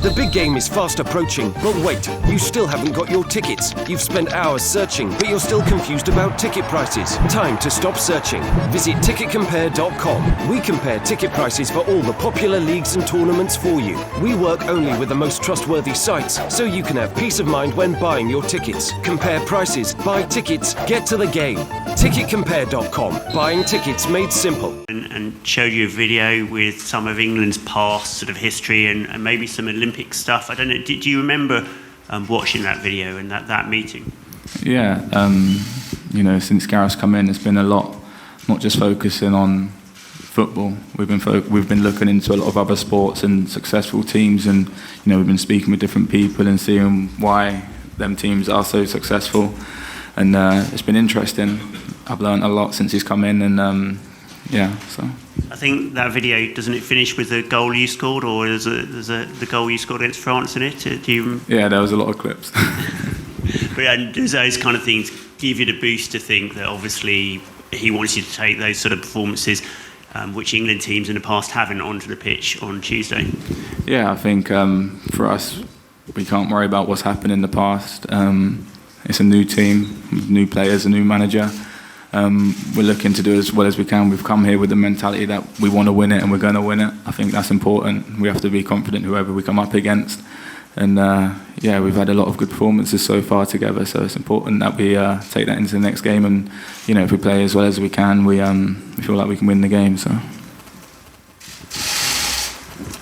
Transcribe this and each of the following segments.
The big game is fast approaching, but wait, you still haven't got your tickets. You've spent hours searching, but you're still confused about ticket prices. Time to stop searching. Visit ticketcompare.com. We compare ticket prices for all the popular leagues and tournaments for you. We work only with the most trustworthy sites, so you can have peace of mind when buying your tickets. Compare prices, buy tickets, get to the game. Ticketcompare.com. Buying tickets made simple. And showed you a video with some of England's past sort of history and maybe some Olympic stuff. I don't know, do you remember watching that video and that meeting? Yeah, since Gareth's come in, there's been a lot, not just focusing on football. We've been looking into a lot of other sports and successful teams, and we've been speaking with different people and seeing why them teams are so successful. And it's been interesting. I've learned a lot since he's come in, and so. I think that video, doesn't it finish with the goal you scored, or there's the goal you scored against France in it? Yeah, there was a lot of clips. But does those kind of things give you the boost to think that obviously he wants you to take those sort of performances, which England teams in the past haven't, onto the pitch on Tuesday? Yeah, I think for us, we can't worry about what's happened in the past. It's a new team, new players, a new manager. We're looking to do as well as we can. We've come here with the mentality that we want to win it and we're going to win it. I think that's important. We have to be confident whoever we come up against. And we've had a lot of good performances so far together, so it's important that we take that into the next game. And if we play as well as we can, we feel like we can win the game. So.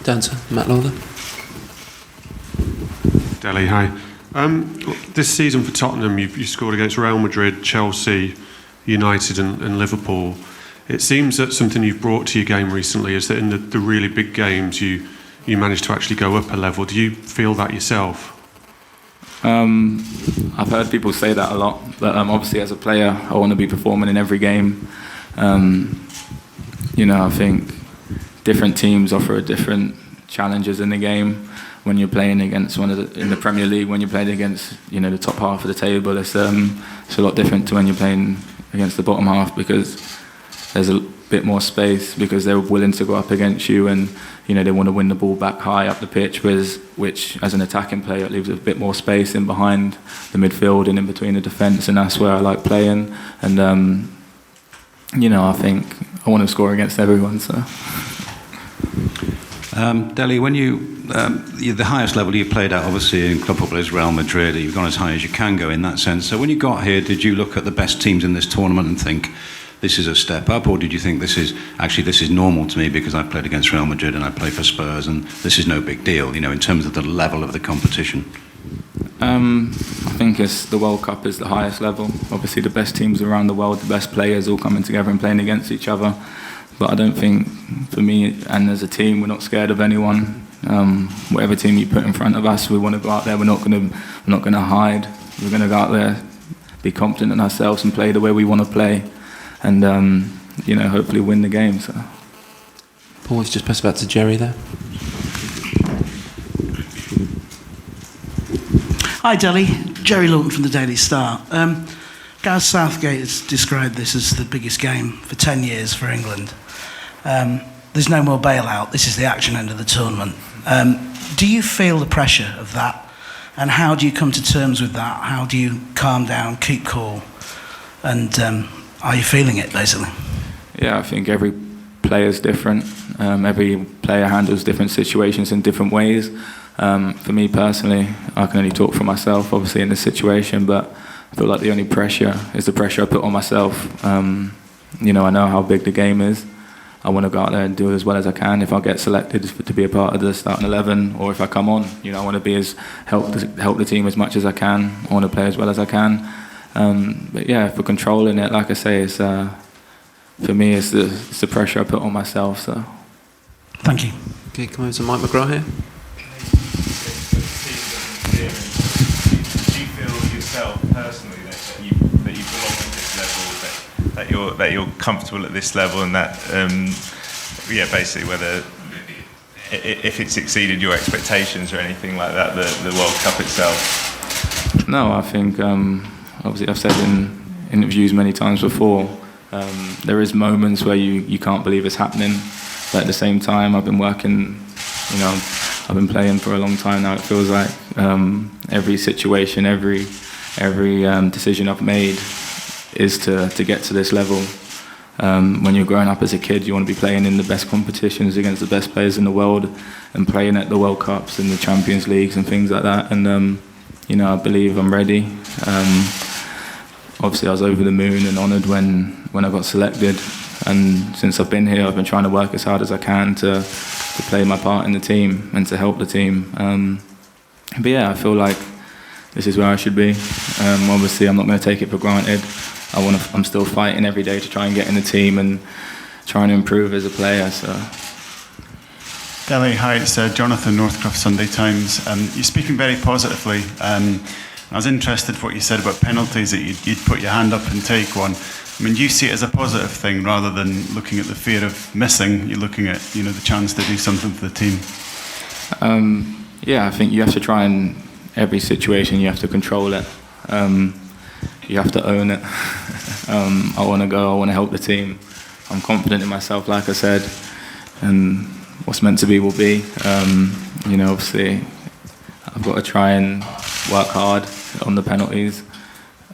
Dancer, Matt Lawler. Dele, hi. This season for Tottenham, you scored against Real Madrid, Chelsea, United and Liverpool. It seems that something you've brought to your game recently is that in the really big games you managed to actually go up a level. Do you feel that yourself? I've heard people say that a lot, but obviously as a player I want to be performing in every game. I think different teams offer different challenges in the game. When you're playing against in the Premier League, when you're playing against the top half of the table, it's a lot different to when you're playing against the bottom half, because there's a bit more space, because they're willing to go up against you, and they want to win the ball back high up the pitch, which as an attacking player it leaves a bit more space in behind the midfield and in between the defence, and that's where I like playing. And I think I want to score against everyone. So. Dele, when the highest level you played at, obviously in club football, is Real Madrid. You've gone as high as you can go in that sense. So when you got here, did you look at the best teams in this tournament and think this is a step up, or did you think this is normal to me because I've played against Real Madrid and I play for Spurs and this is no big deal, in terms of the level of the competition? I think the World Cup is the highest level. Obviously the best teams around the world, the best players all coming together and playing against each other. But I don't think, for me and as a team, we're not scared of anyone. Whatever team you put in front of us, we want to go out there. We're not going to hide. We're going to go out there, be confident in ourselves, and play the way we want to play, and hopefully win the game. So. Paul, just pass it back to Jerry there. Hi, Dele. Jerry Lawton from the Daily Star. Gareth Southgate has described this as the biggest game for 10 years for England. There's no more bailout. This is the action end of the tournament. Do you feel the pressure of that? And how do you come to terms with that? How do you calm down, keep cool? And are you feeling it, basically? Yeah, I think every player is different. Every player handles different situations in different ways. For me personally, I can only talk for myself, obviously, in this situation, but I feel like the only pressure is the pressure I put on myself. I know how big the game is. I want to go out there and do as well as I can. If I get selected to be a part of the starting 11, or if I come on, I want to be help the team as much as I can. I want to play as well as I can. But yeah, for controlling it, like I say, it's for me, it's the pressure I put on myself. So. Thank you. Okay, come over to Mike McGrath here. Do you feel yourself personally that you belong at this level, that you're comfortable at this level, and that basically whether if it's exceeded your expectations or anything like that, the World Cup itself? No, I think obviously I've said in interviews many times before, there is moments where you can't believe it's happening, but at the same time I've been working I've been playing for a long time now. It feels like every situation, every decision I've made is to get to this level. When you're growing up as a kid, you want to be playing in the best competitions against the best players in the world and playing at the World Cups and the Champions Leagues and things like that. And, I believe I'm ready. Obviously, I was over the moon and honoured when I got selected. And since I've been here, I've been trying to work as hard as I can to play my part in the team and to help the team. But yeah, I feel like this is where I should be. Obviously, I'm not going to take it for granted. I'm still fighting every day to try and get in the team and trying to improve as a player. So. Dele, hi, it's Jonathan Northcroft, Sunday Times. You're speaking very positively. I was interested in what you said about penalties, that you'd put your hand up and take one. I mean, do you see it as a positive thing rather than looking at the fear of missing? You're looking at, the chance to do something for the team. Yeah, I think you have to try and every situation you have to control it. You have to own it. I want to go. I want to help the team. I'm confident in myself, like I said, and what's meant to be will be. Obviously, I've got to try and work hard on the penalties.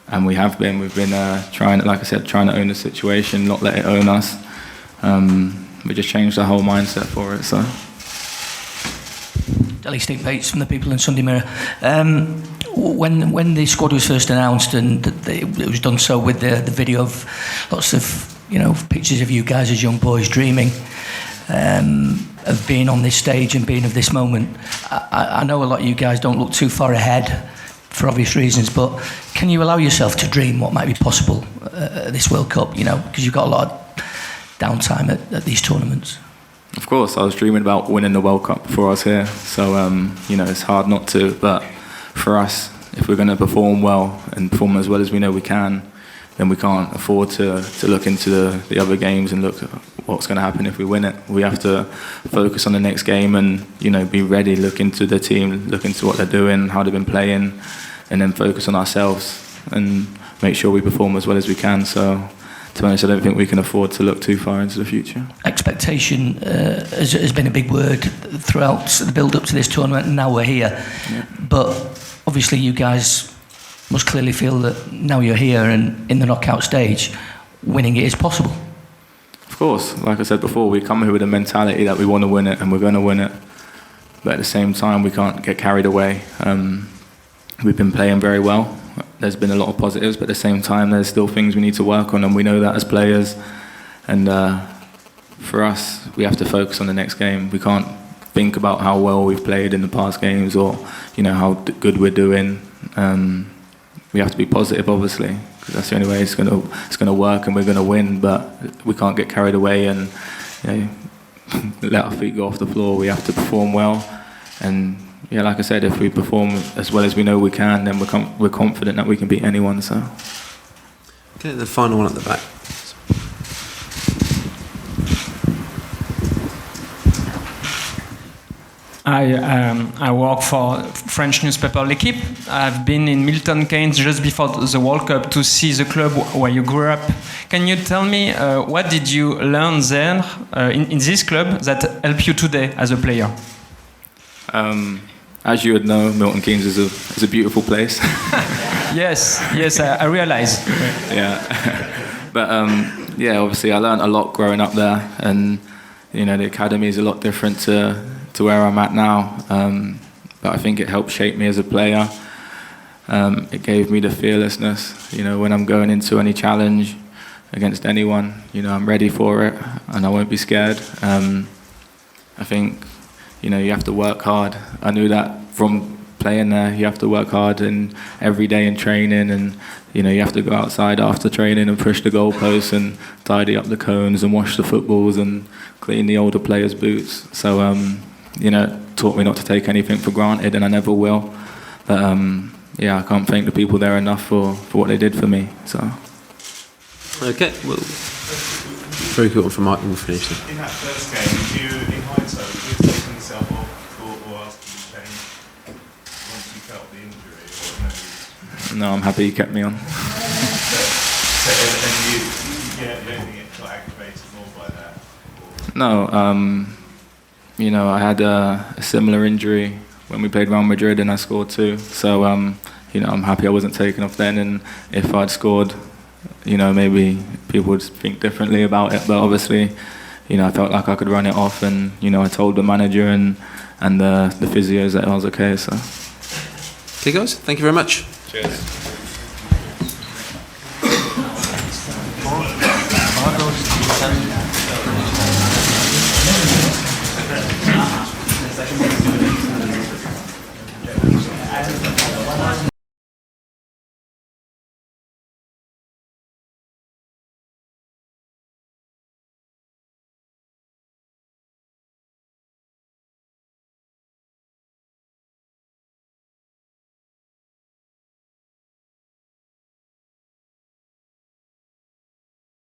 And we have been. We've been trying to own the situation, not let it own us. We just changed the whole mindset for it. So. Dele, Steve Bates from the People and Sunday Mirror. When the squad was first announced and it was done so with the video of lots of pictures of you guys as young boys dreaming of being on this stage and being of this moment, I know a lot of you guys don't look too far ahead for obvious reasons, but can you allow yourself to dream what might be possible at this World Cup? Because you've got a lot of downtime at these tournaments. Of course, I was dreaming about winning the World Cup before I was here, so it's hard not to. But for us, if we're going to perform well and perform as well as we know we can, then we can't afford to look into the other games and look at what's going to happen if we win it. We have to focus on the next game and be ready, look into the team, look into what they're doing, how they've been playing, and then focus on ourselves and make sure we perform as well as we can. So, to be honest, I don't think we can afford to look too far into the future. Expectation has been a big word throughout the build-up to this tournament, and now we're here. Yeah. But obviously you guys must clearly feel that now you're here and in the knockout stage, winning it is possible. Of course, like I said before, we come here with a mentality that we want to win it and we're going to win it. But at the same time, we can't get carried away. We've been playing very well. There's been a lot of positives, but at the same time, there's still things we need to work on, and we know that as players. And for us, we have to focus on the next game. We can't think about how well we've played in the past games or, how good we're doing. We have to be positive, obviously, because that's the only way it's going to work and we're going to win. But we can't get carried away and let our feet go off the floor. We have to perform well, and like I said, if we perform as well as we know we can, then we're confident that we can beat anyone. So. Okay, the final one at the back. I work for French newspaper L'Équipe. I've been in Milton Keynes just before the World Cup to see the club where you grew up. Can you tell me what did you learn there in this club that helped you today as a player? As you would know, Milton Keynes is a beautiful place. Yes, I realize. Yeah, but obviously I learned a lot growing up there, and the academy is a lot different to where I'm at now. But I think it helped shape me as a player. It gave me the fearlessness. When I'm going into any challenge against anyone, I'm ready for it, and I won't be scared. I think. You have to work hard. I knew that from playing there. You have to work hard and every day in training, and you have to go outside after training and push the goalposts and tidy up the cones and wash the footballs and clean the older players' boots. So it taught me not to take anything for granted, and I never will. But I can't thank the people there enough for what they did for me. So. Okay, well, very good one from Mike. We'll finish this. In that first game, did you, in hindsight, did you take yourself off or ask you to change once you felt the injury? Or no, I'm happy you kept me on. And you don't think it got aggravated more by that? No, you know, I had a similar injury when we played Real Madrid and I scored 2. So, you know, I'm happy I wasn't taken off then, and if I'd scored, you know, maybe people would think differently about it, but obviously, you know, I felt like I could run it off, and, you know, I told the manager and the physios that I was okay, so. Okay, guys, thank you very much. Cheers.